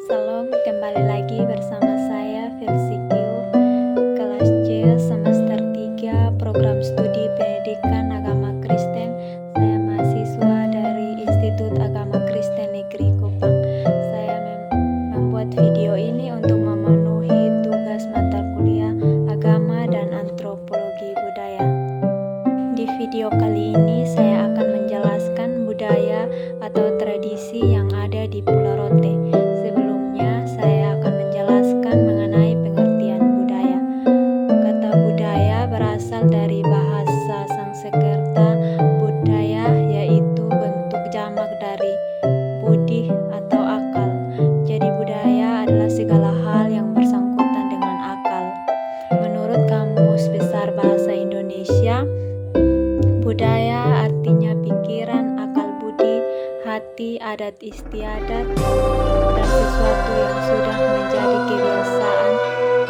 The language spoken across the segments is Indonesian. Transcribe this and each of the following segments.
Salam, kembali lagi bersama saya Felsikio, kelas C semester 3 program studi pendidikan agama Kristen. Saya mahasiswa dari Institut Agama Kristen Negeri Kupang. Saya membuat video ini untuk memenuhi tugas mata kuliah agama dan antropologi budaya. Di video kali ini saya akan menjelaskan budaya atau tradisi yang ada di Pulau Rote. Saya akan menjelaskan mengenai pengertian budaya. Kata budaya berasal dari bahasa Sanskerta budaya, yaitu bentuk jamak dari budi atau akal. Jadi budaya adalah segala hal yang bersangkutan dengan akal. Menurut Kamus Besar Bahasa Indonesia, budaya artinya pikiran, akal budi, hati, adat istiadat, dan sesuatu yang sudah menjadi kebiasaan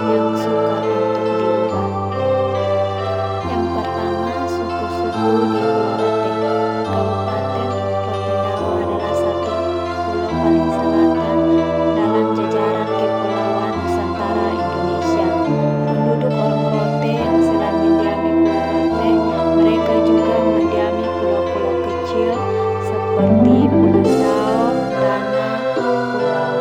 yang sukar untuk diubah. Yang pertama, suku-suku di Pulau Rote. Kabupaten Rotendao adalah satu pulau paling selatan dalam jajaran Kepulauan Nusantara Indonesia. Penduduk orang Rote yang selain mendiami Pulau Rote, mereka juga mendiami pulau-pulau kecil seperti Pulau Dao, Dana, Pulau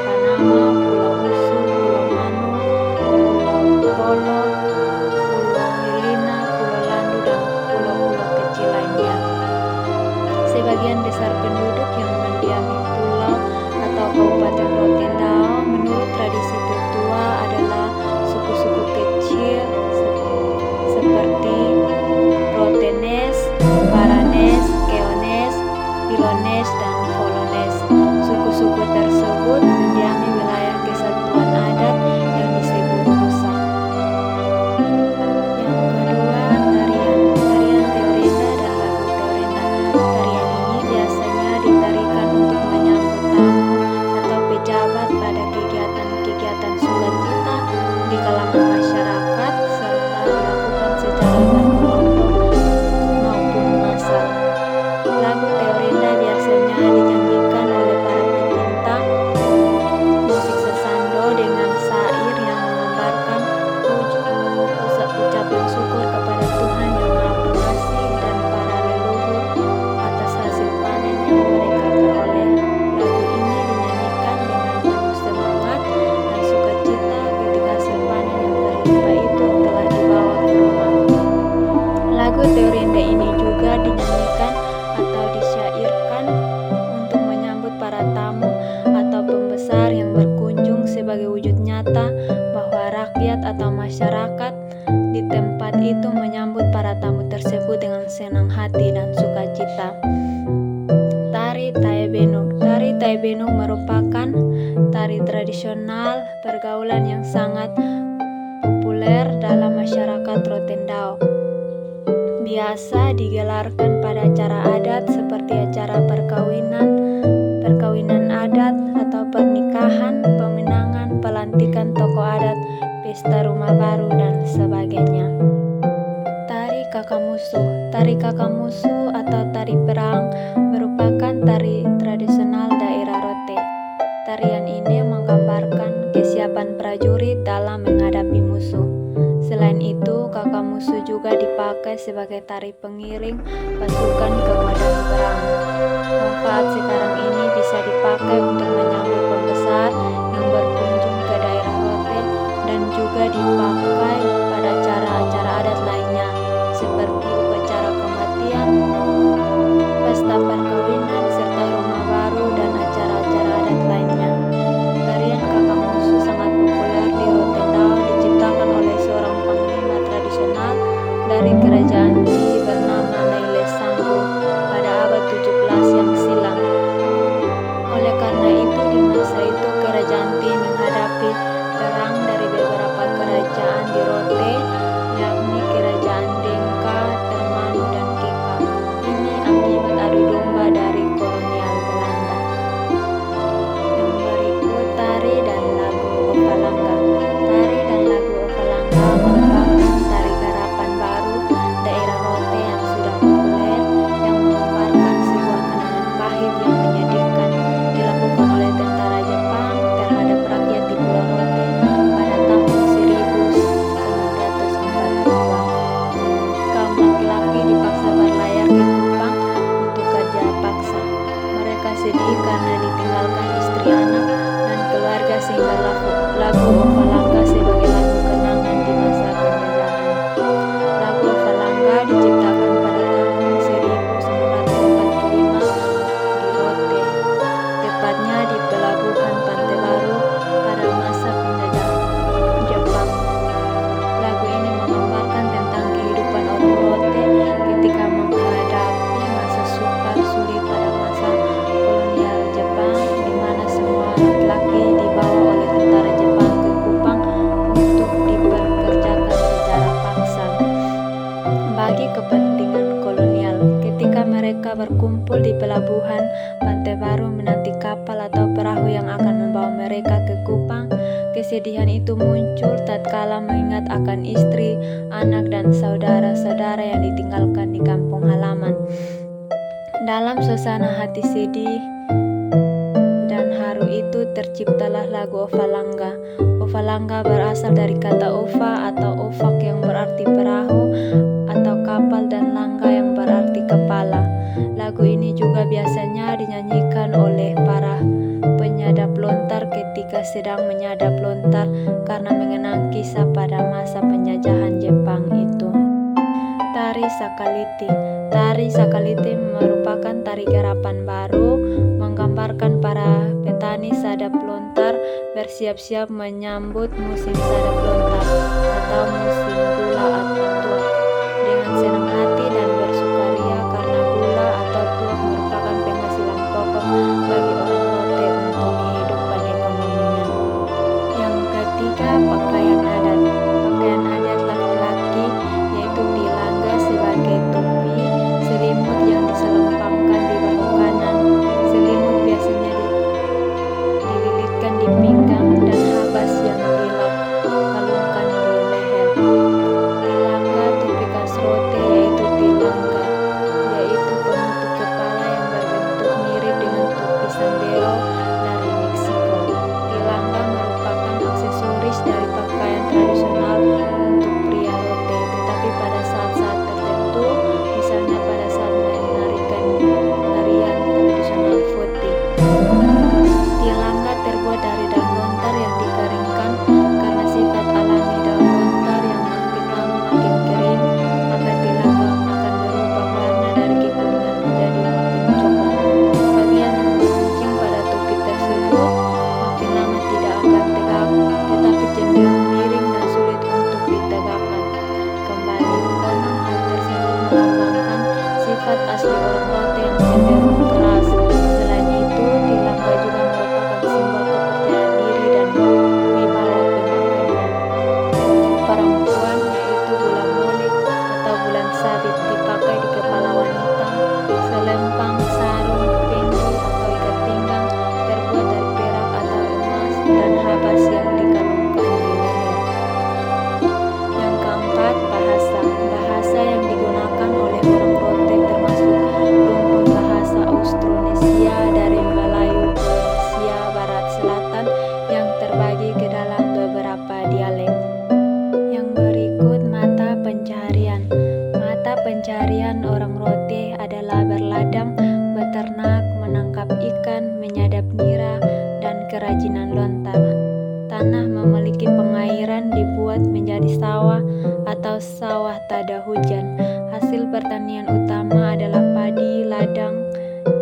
Panama, Pulau Usu, Pulau Manu, Pulau Rolo, Pulau Milina, Pulau Landu, dan pulau-pulau kecil lainnya. Sebagian besar penduduk yang mendiami pulau atau Kabupaten Rotendao menurut tradisi tertua adalah suku-suku kecil seperti Rotenes, Paranes, Keones, Pilones, dan Folones. Suku-suku tersebut mendiami wilayah kesatuan adat yang disebut Nusa. Yang kedua, tarian Teorenda dan lagu Teorenda. Tarian ini biasanya ditarikan untuk menyambut tamu atau pejabat pada kegiatan-kegiatan sukacita di kalangan masyarakat, serta dilakukan secara berkelompok maupun massal. Lagu Teorenda biasanya dinyanyikan oleh para pencinta musik sesando dengan syair yang menggambarkan ucapan syukur kepada Tuhan yang Maha Pengasih dan para leluhur atas hasil panen yang mereka peroleh. Lagu ini dinyanyikan dengan penuh semangat dan sukacita ketika hasil panen yang berlimpah itu telah dibawa ke rumah. Lagu Teorenda ini juga dinyanyikan atau disyairkan untuk menyambut para tamu atau pembesar yang berkunjung sebagai wujud nyata bahwa rakyat atau masyarakat di tempat itu menyambut para tamu tersebut dengan senang hati dan sukacita. Tari Taebenuk. Tari Taebenuk merupakan tari tradisional pergaulan yang sangat populer dalam masyarakat Rotendao. Biasa digelarkan pada acara adat seperti acara perkawinan adat atau pernikahan, pemenangan, pelantikan tokoh adat, pesta rumah baru, dan sebagainya. Tari Kakamusu. Tari Kakamusu atau tari perang merupakan tari tradisional daerah Rote. Tarian ini menggambarkan kesiapan prajurit dalam menghadapi musuh. Selain itu, Kakamusu juga dipakai sebagai tari pengiring pasukan ke medan perang. Manfaat sekarang ini bisa dipakai untuk menyambut pembesar yang berkunjung ke daerah Rote dan juga dipakai pada acara-acara adat lainnya seperti upacara kematian, pesta perkawinan, serta rumah baru dan acara-acara adat lainnya. Tarian Kakamusu sangat populer di Rotendao, diciptakan oleh seorang panglima tradisional dari kerajaan Ji bernama Naile Sanggu pada abad 17 yang silam. Oleh karena itu, di masa itu kerajaan Ti menghadapi perang dari beberapa kerajaan bagi anak dan keluarga, sehingga lagu Ofalanga sebagai lagu kenangan di masa penjajahan. Lagu Ofalanga diciptakan pada tahun 1945 di Rote, tepatnya di pelabuhan Pantai Baru pada masa penjajahan Jepang. Lagu ini menggambarkan tentang kehidupan orang Rote ketika menghadapi masa sukar sulit pada masa kolonial Jepang, di mana semua laki-laki dibawa oleh tentara Jepang ke Kupang untuk dipekerjakan secara paksa bagi kepentingan kolonial. Ketika mereka berkumpul di pelabuhan Pantai Baru menanti kapal atau perahu yang akan membawa mereka ke Kupang, kesedihan itu muncul tatkala mengingat akan istri, anak, dan saudara-saudara yang ditinggalkan di kampung halaman. Dalam suasana hati sedih dan haru itu terciptalah lagu Ofalanga. Ofalanga berasal dari kata ova atau ovak yang berarti perahu atau kapal, dan langga yang berarti kepala. Lagu ini juga biasanya dinyanyikan oleh para penyadap lontar ketika sedang menyadap lontar karena mengenang kisah pada masa penjajahan Jepang itu. Tari Sakaliti. Tari Sakaliti merupakan tari garapan baru, menggambarkan para petani sadap lontar bersiap-siap menyambut musim sadap lontar atau musim gula atau tuak dengan senang hati dan bersukaria, karena gula atau tuak merupakan penghasilan pokok bagi orang Rote untuk kehidupan ekonominya. Yang ketiga, pakaian adat. Pakaian adat laki-laki yaitu tilangga sebagai topi, selimut yang diselempangkan di bahu kanan. Selimut biasanya dililitkan di pinggang, dan habas yang dikalungkan di leher. Tilangga topi khas Rote yaitu tilangga, yaitu penutup kepala yang berbentuk mirip dengan topi sombrero dari Meksiko. Tilangga merupakan aksesoris dari pakaian tradisional untuk pria Rote, tetapi pada saat-saat tertentu, misalnya pada saat menarikan tarian tradisional Foti. Tilangga terbuat dari daun lontar yang dikeringkan. Karena sifat alami daun lontar yang makin lama makin kering, maka tilangga akan berubah warna dari kekuningan menjadi makin coklat. Bagian yang meruncing pada topi tersebut makin lama tidak akan tegak, tetapi cenderung miring dan sulit untuk ditegakkan kembali. Konon hal tersebut melambangkan sifat asli orang Rote yang cenderung keras. Selain itu, tilangga juga merupakan simbol kepercayaan diri dan wibawa pemakaian perempuan, yaitu bulan Molek atau bulan sabit dipakai di kepala wanita. Selempang, sarung, pensil atau ikat pinggang terbuat dari perak atau emas, dan habas yang dikalungkan di leher. Yang keempat, bahasa. Bahasa yang digunakan oleh orang Rote termasuk rumpun bahasa Austronesia dari Melayu Polynesia Barat Selatan yang terbagi ke dalam beberapa dialek. Yang berikut, mata pencaharian. Mata pencaharian orang Rote adalah berladang, beternak, menangkap ikan, menyadap nira, dan kerajinan lontar. Tanah memiliki pengairan dibuat menjadi sawah atau sawah tada hujan. Hasil pertanian utama adalah padi, ladang,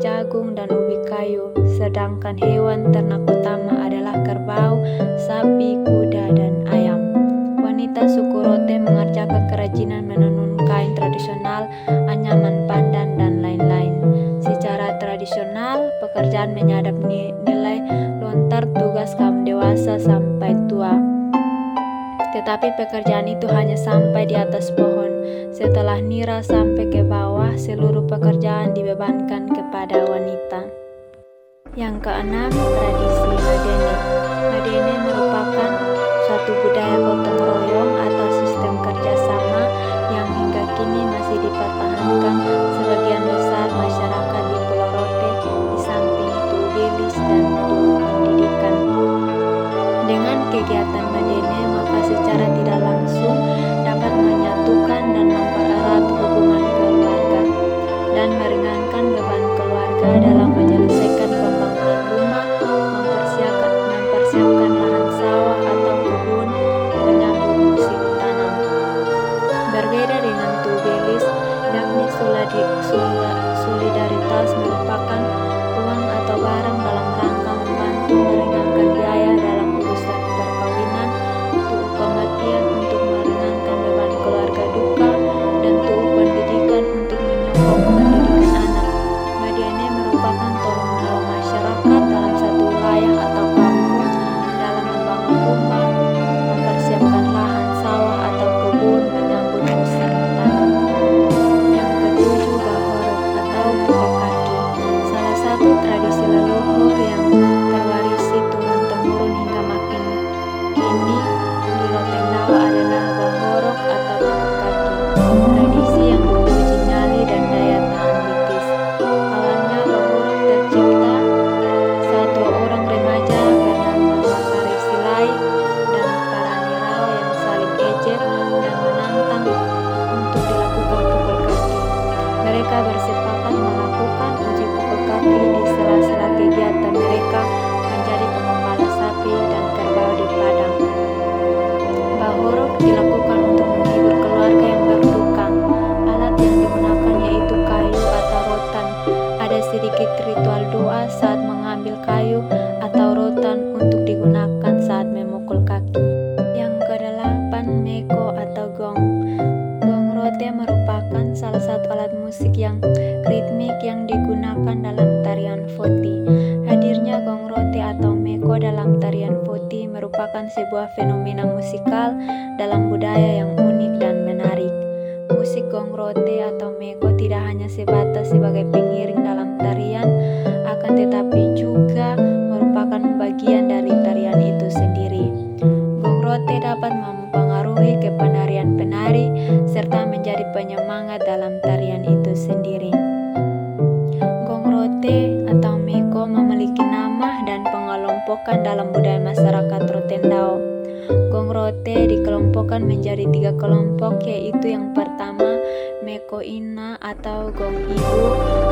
jagung, dan ubi kayu. Sedangkan hewan ternak utama adalah kerbau, sapi, kuda, dan ayam. Wanita suku Rote mengerjakan kerajinan menenun kain tradisional, anyaman pandan, dan lain-lain. Secara tradisional, pekerjaan menyadap nilai lontar tugas kaum dewasa sampai tua. Tetapi pekerjaan itu hanya sampai di atas pohon. Setelah nira sampai ke bawah, seluruh pekerjaan dibebankan kepada wanita. Yang keenam, tradisi Madene. Madene merupakan suatu budaya gotong royong atau sistem kerjasama yang hingga kini masih dipertahankan sebagian besar masyarakat di Pulau Rote, di samping Tubelis dan pendidikan. Dengan kegiatan Madene, maka secara tidak langsung dapat menyatukan dan mempererat hubungan keluarga dan meringankan beban keluarga dalam menyelesaikan pembangunan rumah, meko dalam tarian Foti merupakan sebuah fenomena musikal dalam budaya yang unik dan menarik. Musik gong rote atau meko tidak hanya sebatas sebagai pengiring dalam tarian, akan tetapi juga merupakan bagian dari tarian itu sendiri. Gong rote dapat mempengaruhi kepenarian penari serta menjadi penyemangat dalam tarian itu sendiri. Gong rote atau meko memiliki nama dan pengelompokan dalam budaya masyarakat Rotendao. Gong rote dikelompokkan menjadi 3 kelompok, yaitu yang pertama meko ina atau gong ibu,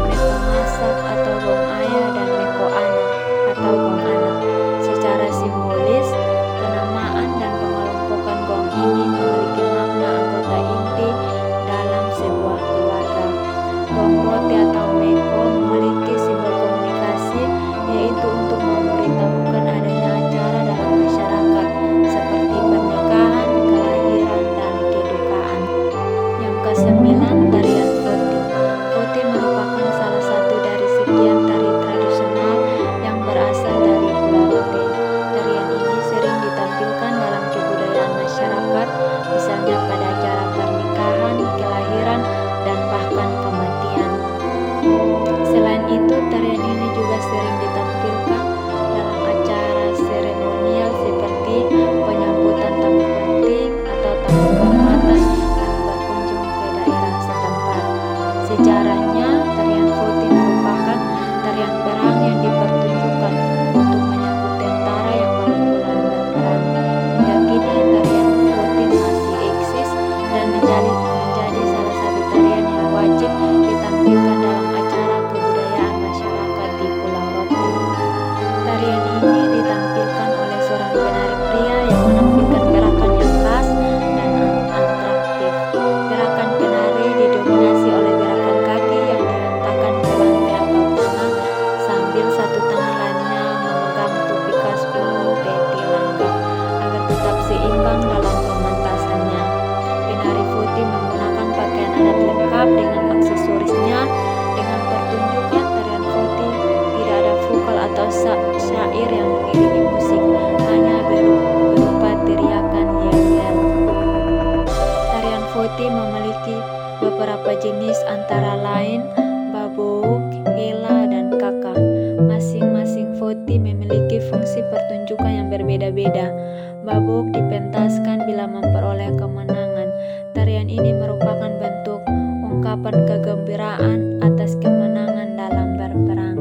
meko masak atau gong ayah, dan meko anak atau gong anak. Secara simbolis, penamaan dan pengelompokan gong ini memiliki makna anggota inti dalam sebuah keluarga. Gong rote atau meko memiliki simbol komunikasi, yaitu untuk memberitahukan adanya acara dalam masyarakat seperti pernikahan, kelahiran, dan kedukaan. Yang kesembilan, tarian Foti. Foti merupakan salah satu dari sekian tari tradisional yang berasal dari Pulau Rote. Tarian ini sering ditampilkan dalam kebudayaan masyarakat, misalnya pada acara pernikahan, kelahiran, dan bahkan kematian. Selain itu, tarian ini juga sering ditampilkan dalam acara seremonial seperti penyambutan tamu penting atau tamu kehormatan yang berkunjung ke daerah setempat. Sejarahnya, tarian Foti merupakan tarian perang yang dipertunjukkan untuk menyambut tentara yang baru pulang berperang. Hingga kini, tarian Foti masih eksis dan menjadi salah satu tarian yang wajib ditampilkan dalam acara kebudayaan masyarakat di Pulau Rote. Tarian ini ditampilkan oleh seorang penari pria yang menampilkan gerakan yang khas dan atraktif. Gerakan penari didominasi oleh gerakan kaki yang dihentakkan ke lantai atau tanah sambil satu tangan lainnya memegang tupi khas Pulau Beti Langgar agar tetap seimbang dalam pementasannya. Penari Foti menggunakan pakaian adat lengkap dengan aksesorisnya. Dengan pertunjukan tarian Foti, tidak ada vokal atau syair yang mengiringi musik, hanya berupa teriakan yel-yel. Tarian Foti memiliki beberapa jenis antara lain babuk, hela, dan kaka. Masing-masing Foti memiliki fungsi pertunjukan yang berbeda-beda. Babuk dipentaskan bila memperoleh kemenangan. Tarian ini merupakan bentuk ungkapan kegembiraan atas kemenangan dalam berperang.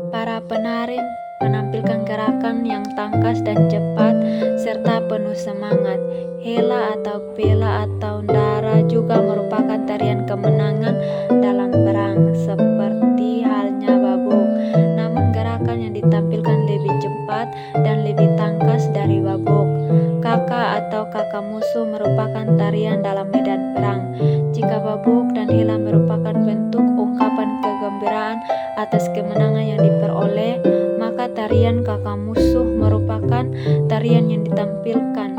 Para penari menampilkan gerakan yang tangkas dan cepat serta penuh semangat. Hela atau pela atau ndara juga merupakan tarian kemenangan dalam perang, seperti halnya babuk. Namun gerakan yang ditampilkan lebih cepat dan lebih tangkas dari babuk. Kaka atau kaka musuh merupakan tarian dalam medan perang. Jika babuk dan hela merupakan bentuk ungkapan kegembiraan atas kemenangan yang diperoleh, maka tarian kaka musuh merupakan tarian yang ditampilkan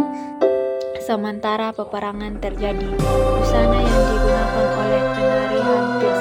sementara peperangan terjadi. Busana yang digunakan oleh penari hampir